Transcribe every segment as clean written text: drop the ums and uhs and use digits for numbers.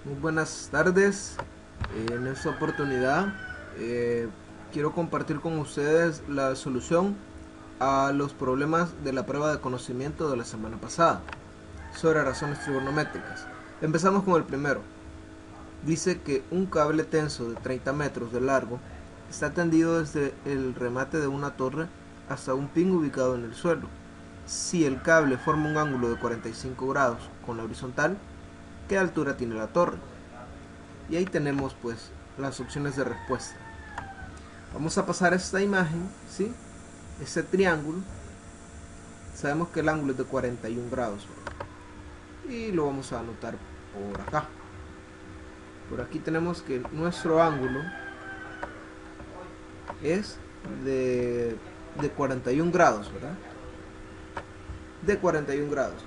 Muy buenas tardes. En esta oportunidad quiero compartir con ustedes la solución a los problemas de la prueba de conocimiento de la semana pasada sobre razones trigonométricas. Empezamos con el primero. Dice que un cable tenso de 30 metros de largo está tendido desde el remate de una torre hasta un pin ubicado en el suelo. Si el cable forma un ángulo de 45 grados con la horizontal, ¿qué altura tiene la torre? Y ahí tenemos pues las opciones de respuesta. Vamos a pasar esta imagen, ¿sí? Este triángulo. Sabemos que el ángulo es de 41 grados, ¿verdad? Y lo vamos a anotar por acá. Por aquí tenemos que nuestro ángulo es de 41 grados, ¿verdad? De 41 grados.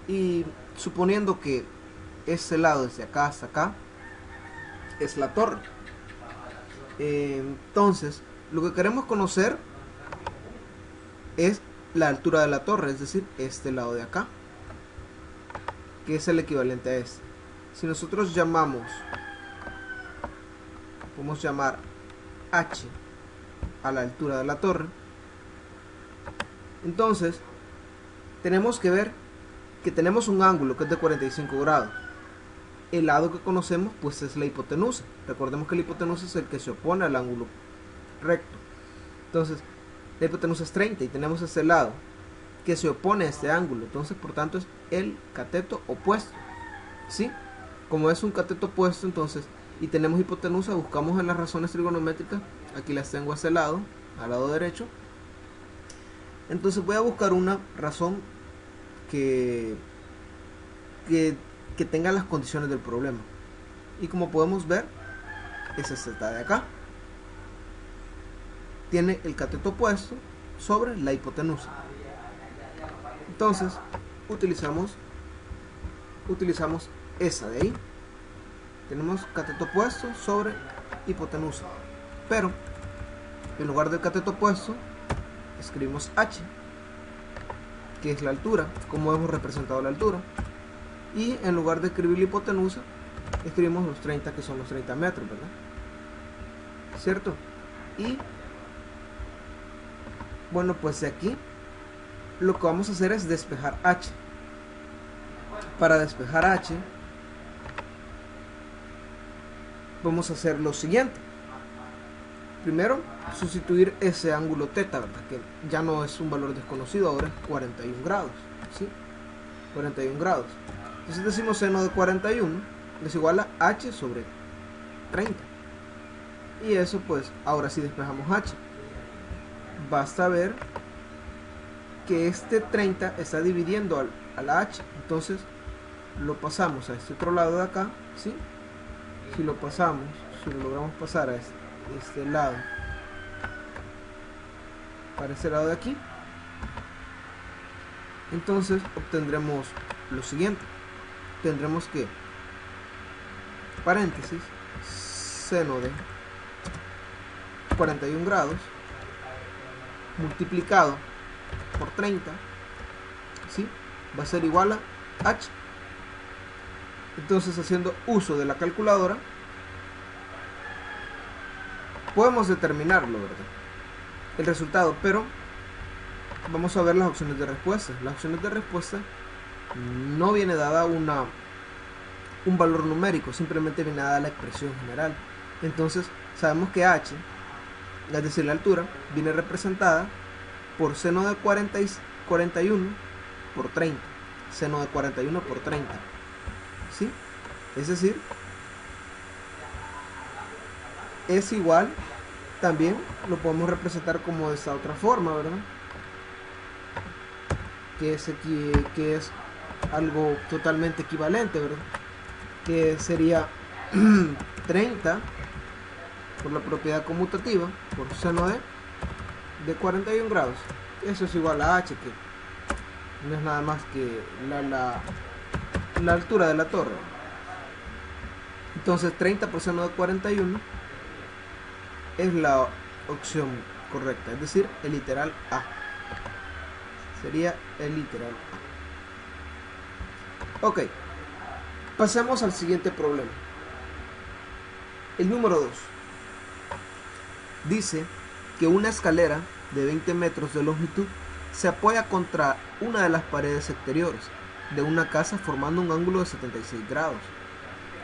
Y suponiendo que este lado desde acá hasta acá es la torre. Entonces, lo que queremos conocer es la altura de la torre, es decir, este lado de acá, que es el equivalente a este. Si nosotros llamamos, podemos llamar h a la altura de la torre, entonces tenemos que ver que tenemos un ángulo que es de 45 grados. El lado que conocemos pues es la hipotenusa. Recordemos que la hipotenusa es el que se opone al ángulo recto. Entonces la hipotenusa es 30 y tenemos este lado que se opone a este ángulo. Entonces por tanto es el cateto opuesto, ¿sí? Como es un cateto opuesto, entonces, y tenemos hipotenusa, buscamos en las razones trigonométricas. Aquí las tengo a este lado, al lado derecho. Entonces voy a buscar una razón que tenga las condiciones del problema. Y como podemos ver, es esta de acá. Tiene el cateto opuesto sobre la hipotenusa. Entonces, utilizamos esa de ahí. Tenemos cateto opuesto sobre hipotenusa. Pero, en lugar del cateto opuesto, escribimos h, que es la altura, como hemos representado la altura. Y en lugar de escribir la hipotenusa, escribimos los 30, que son los 30 metros, ¿verdad? ¿Cierto? Y bueno, pues de aquí lo que vamos a hacer es despejar h. Para despejar h vamos a hacer lo siguiente. Primero, sustituir ese ángulo θ, ¿verdad? Que ya no es un valor desconocido, ahora es 41 grados, ¿sí? 41 grados. Entonces decimos seno de 41 es igual a h sobre 30. Y eso pues, ahora sí despejamos h. Basta ver que este 30 está dividiendo a la h. Entonces lo pasamos a este otro lado de acá, ¿sí? Si lo pasamos, si lo logramos pasar a este lado, para este lado de aquí, entonces obtendremos lo siguiente. Tendremos que, paréntesis, seno de 41 grados multiplicado por 30, ¿sí? Va a ser igual a h. Entonces, haciendo uso de la calculadora, podemos determinarlo, ¿verdad? El resultado, pero vamos a ver las opciones de respuesta. Las opciones de respuesta no viene dada un valor numérico, simplemente viene dada la expresión general. Entonces sabemos que h, es decir, la altura, viene representada por seno de 41 por 30. Seno de 41 por 30. ¿Sí? Es decir, es igual, también lo podemos representar como de esta otra forma, ¿verdad? Que es algo totalmente equivalente, ¿verdad? Que sería 30 por la propiedad conmutativa por seno de 41 grados. Eso es igual a h, que no es nada más que la altura de la torre. Entonces 30 por seno de 41 es la opción correcta, es decir, el literal A. Sería el literal A. Ok, Pasemos al siguiente problema. El número 2 dice que una escalera de 20 metros de longitud se apoya contra una de las paredes exteriores de una casa formando un ángulo de 76 grados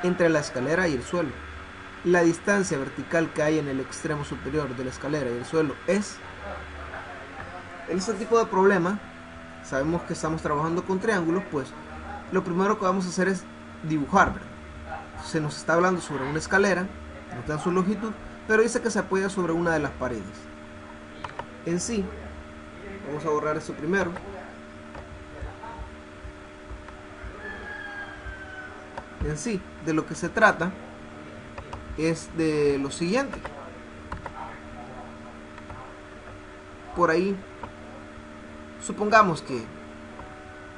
entre la escalera y el suelo. La distancia vertical que hay en el extremo superior de la escalera y el suelo es... En este tipo de problema, sabemos que estamos trabajando con triángulos, pues lo primero que vamos a hacer es dibujar, ¿verdad? Se nos está hablando sobre una escalera, nos dan su longitud, pero dice que se apoya sobre una de las paredes. En sí, vamos a borrar esto primero. En sí, de lo que se trata es de lo siguiente. Por ahí, supongamos que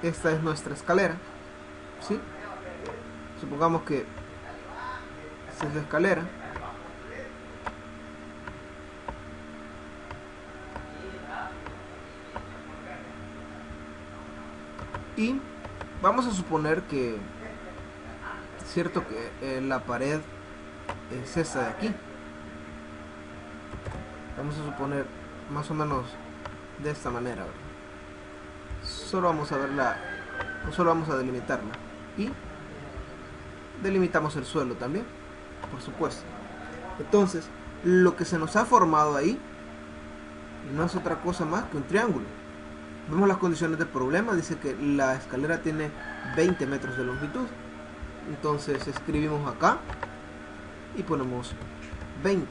esta es nuestra escalera, ¿sí? Supongamos que esta es la escalera. Y vamos a suponer que es cierto que la pared es esta de aquí. Vamos a suponer más o menos de esta manera, ¿verdad? Solo vamos a verla, no solo vamos a delimitarla. Y delimitamos el suelo también, por supuesto. Entonces, lo que se nos ha formado ahí no es otra cosa más que un triángulo. Vemos las condiciones del problema, dice que la escalera tiene 20 metros de longitud. Entonces escribimos acá y ponemos 20.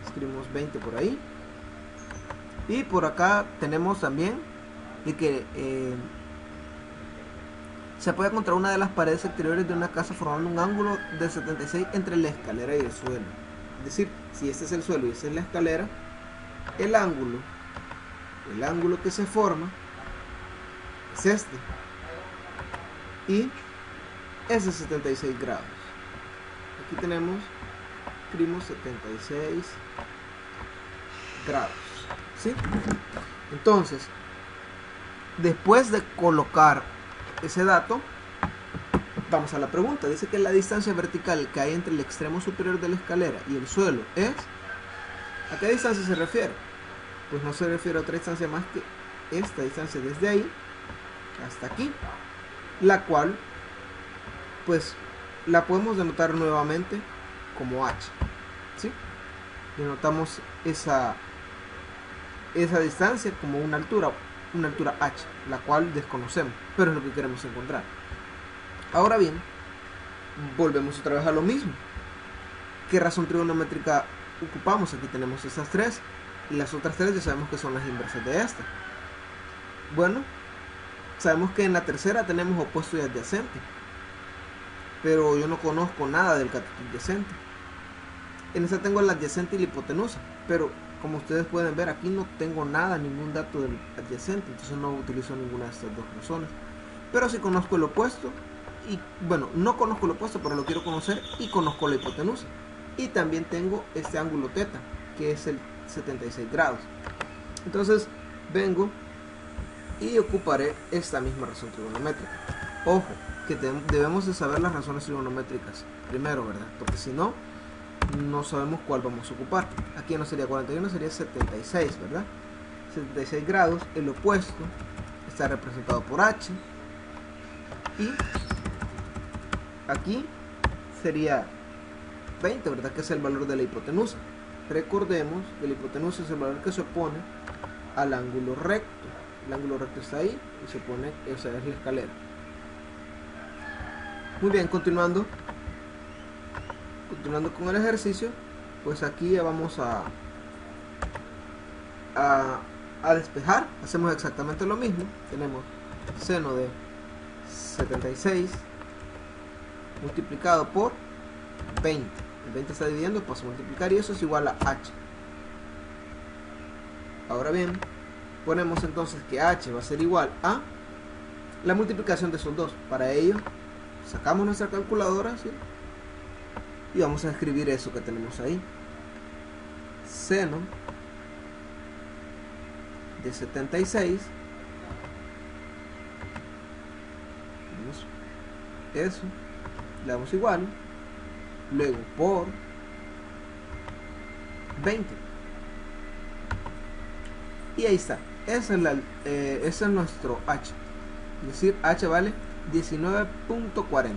Escribimos 20 por ahí. Y por acá tenemos también de que se apoya contra una de las paredes exteriores de una casa formando un ángulo de 76 entre la escalera y el suelo. Es decir, si este es el suelo y esta es la escalera, el ángulo que se forma es este. Y es de 76 grados. Aquí tenemos, escribimos 76 grados. ¿Sí? Entonces, después de colocar ese dato, vamos a la pregunta. Dice que la distancia vertical que hay entre el extremo superior de la escalera y el suelo es... ¿A qué distancia se refiere? Pues no se refiere a otra distancia más que esta distancia desde ahí hasta aquí, la cual pues la podemos denotar nuevamente como h, ¿sí? Denotamos esa distancia como una altura h, la cual desconocemos, pero es lo que queremos encontrar. Ahora bien, volvemos otra vez a lo mismo. ¿Qué razón trigonométrica ocupamos? Aquí tenemos esas tres, y las otras tres ya sabemos que son las inversas de esta. Bueno, sabemos que en la tercera tenemos opuesto y adyacente, pero yo no conozco nada del cateto adyacente. En esta tengo la adyacente y la hipotenusa, pero como ustedes pueden ver, aquí no tengo nada, ningún dato del adyacente, entonces no utilizo ninguna de estas dos razones. Pero sí conozco el opuesto, y bueno, no conozco el opuesto, pero lo quiero conocer, y conozco la hipotenusa. Y también tengo este ángulo θ, que es el 76 grados. Entonces vengo y ocuparé esta misma razón trigonométrica. Ojo, que debemos de saber las razones trigonométricas primero, ¿verdad? Porque si no, no sabemos cuál vamos a ocupar. Aquí no sería 41, sería 76, ¿verdad? 76 grados, el opuesto está representado por h, y aquí sería 20, ¿verdad? Que es el valor de la hipotenusa. Recordemos que la hipotenusa es el valor que se opone al ángulo recto. El ángulo recto está ahí y se opone, esa es la escalera. Muy bien, continuando con el ejercicio, pues aquí ya vamos a despejar. Hacemos exactamente lo mismo. Tenemos seno de 76 multiplicado por 20. El 20 está dividiendo, paso a multiplicar y eso es igual a h. Ahora bien, ponemos entonces que h va a ser igual a la multiplicación de esos dos. Para ello, sacamos nuestra calculadora, ¿sí? Y vamos a escribir eso que tenemos ahí. Seno de 76 eso, le damos igual, luego por 20, y ahí está. Ese es nuestro h, es decir, h vale 19.40.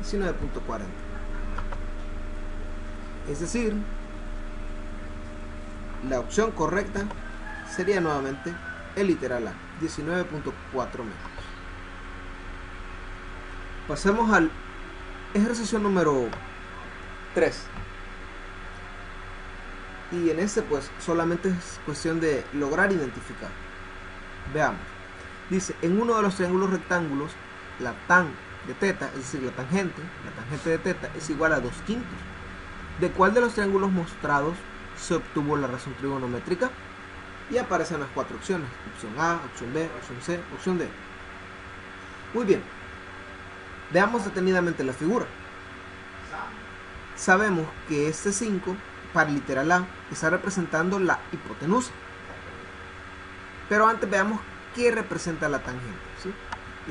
19.40, es decir, la opción correcta sería nuevamente el literal A, 19.4 metros. Pasemos al ejercicio número 3. Y en este pues solamente es cuestión de lograr identificar. Veamos. Dice, en uno de los triángulos rectángulos, la tan de teta, es decir, la tangente de teta es igual a 2/5. ¿De cuál de los triángulos mostrados se obtuvo la razón trigonométrica? Y aparecen las 4 opciones: opción A, opción B, opción C, opción D. Muy bien, veamos detenidamente la figura. Sabemos que este 5 para el literal A está representando la hipotenusa, pero antes veamos qué representa la tangente, ¿sí?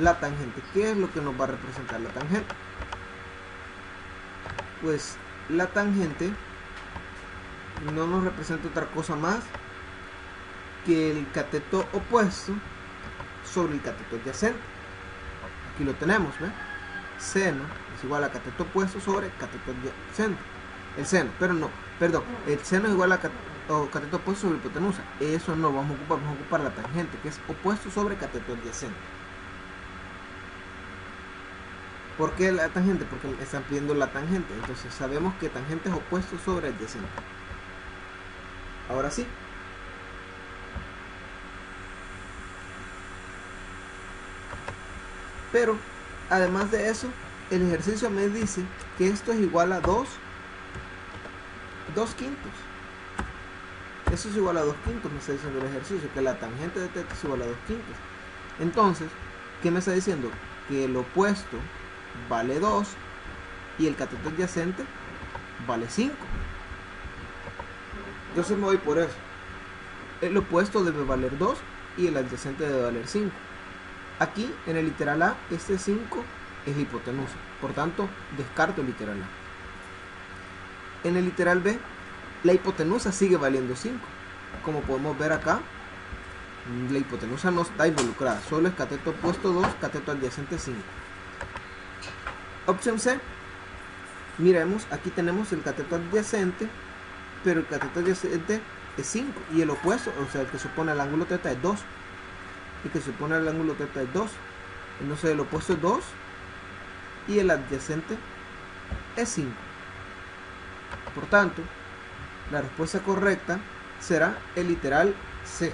La tangente, ¿qué es lo que nos va a representar la tangente? Pues la tangente no nos representa otra cosa más que el cateto opuesto sobre el cateto adyacente. Aquí lo tenemos, ¿ve? Seno es igual a cateto opuesto sobre cateto adyacente. El seno, pero no, perdón, el seno es igual a cateto opuesto sobre hipotenusa. Eso no vamos a ocupar la tangente, que es opuesto sobre cateto adyacente. ¿Por qué la tangente? Porque están pidiendo la tangente. Entonces sabemos que tangente es opuesto sobre adyacente. Ahora sí. Pero, además de eso, el ejercicio me dice que esto es igual a 2/5. Eso es igual a 2/5, me está diciendo el ejercicio, que la tangente de teta es igual a 2/5. Entonces, ¿qué me está diciendo? Que el opuesto vale 2 y el cateto adyacente vale 5. Entonces me voy por eso. El opuesto debe valer 2 y el adyacente debe valer 5. Aquí en el literal A, este 5 es la hipotenusa, por tanto descarto el literal A. En el literal B, la hipotenusa sigue valiendo 5. Como podemos ver acá, la hipotenusa no está involucrada, solo es cateto opuesto 2, cateto adyacente 5. Opción C, miremos, aquí tenemos el cateto adyacente, pero el cateto adyacente es 5 y el opuesto, o sea, el que supone el ángulo teta es 2. Y que supone el ángulo teta es 2. Entonces el opuesto es 2 y el adyacente es 5. Por tanto, la respuesta correcta será el literal C.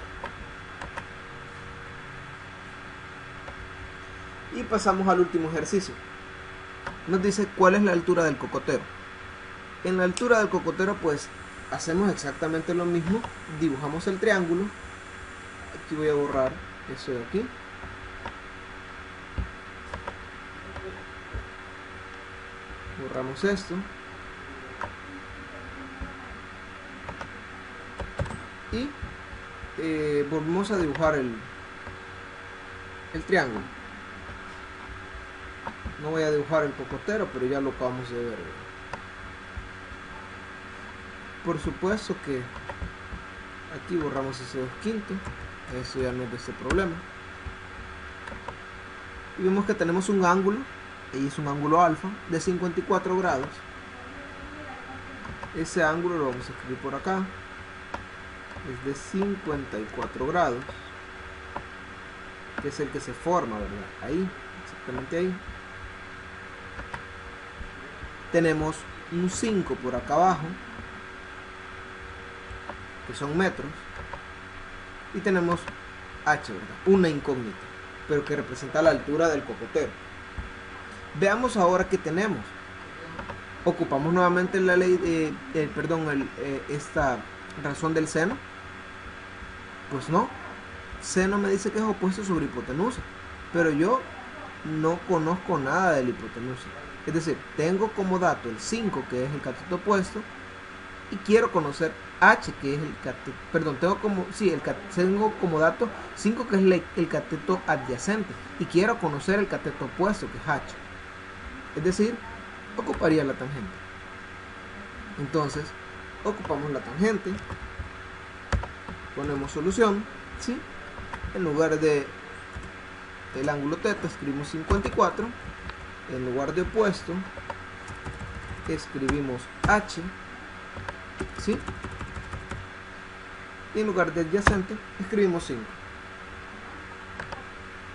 Y pasamos al último ejercicio. Nos dice cuál es la altura del cocotero. En la altura del cocotero pues hacemos exactamente lo mismo. Dibujamos el triángulo. Aquí voy a borrar eso de aquí. Borramos esto. Y volvemos a dibujar el triángulo. No voy a dibujar el cocotero, pero ya lo acabamos de ver. Por supuesto que aquí borramos ese 2/5. Eso ya no es de este problema. Y vemos que tenemos un ángulo, y es un ángulo alfa, de 54 grados. Ese ángulo lo vamos a escribir por acá. Es de 54 grados, que es el que se forma, ¿verdad? Ahí, exactamente ahí. Tenemos un 5 por acá abajo, que son metros. Y tenemos h, ¿verdad? Una incógnita, pero que representa la altura del cocotero. Veamos ahora qué tenemos. Ocupamos nuevamente la ley esta razón del seno. Pues no, seno me dice que es opuesto sobre hipotenusa, pero yo no conozco nada de la hipotenusa. Es decir, tengo como dato el 5, que es el cateto opuesto, y quiero conocer H, que es el cateto, perdón, tengo como dato 5, que es el cateto adyacente, y quiero conocer el cateto opuesto, que es H. Es decir, ocuparía la tangente. Entonces, ocupamos la tangente, ponemos solución, ¿sí? En lugar de el ángulo θ escribimos 54, en lugar de opuesto escribimos H, ¿sí? Y en lugar de adyacente escribimos 5.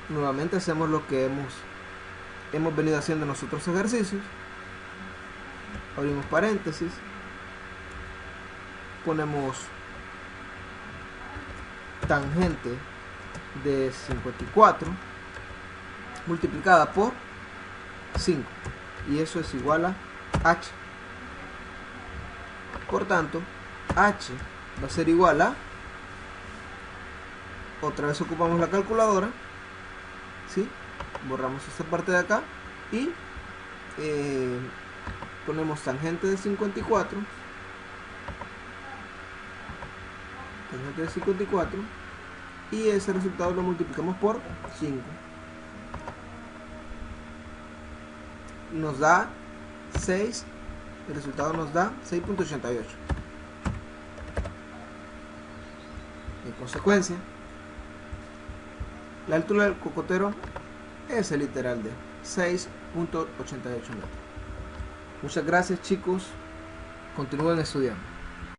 Nuevamente hacemos lo que hemos venido haciendo en los otros ejercicios. Abrimos paréntesis, ponemos tangente de 54 multiplicada por 5, y eso es igual a H. Por tanto, H va a ser igual a, otra vez ocupamos la calculadora, ¿sí? Borramos esta parte de acá y ponemos tangente de 54, y ese resultado lo multiplicamos por 5. Nos da 6, el resultado nos da 6.88. En consecuencia, la altura del cocotero es el literal de 6.88 metros. Muchas gracias, chicos, continúen estudiando.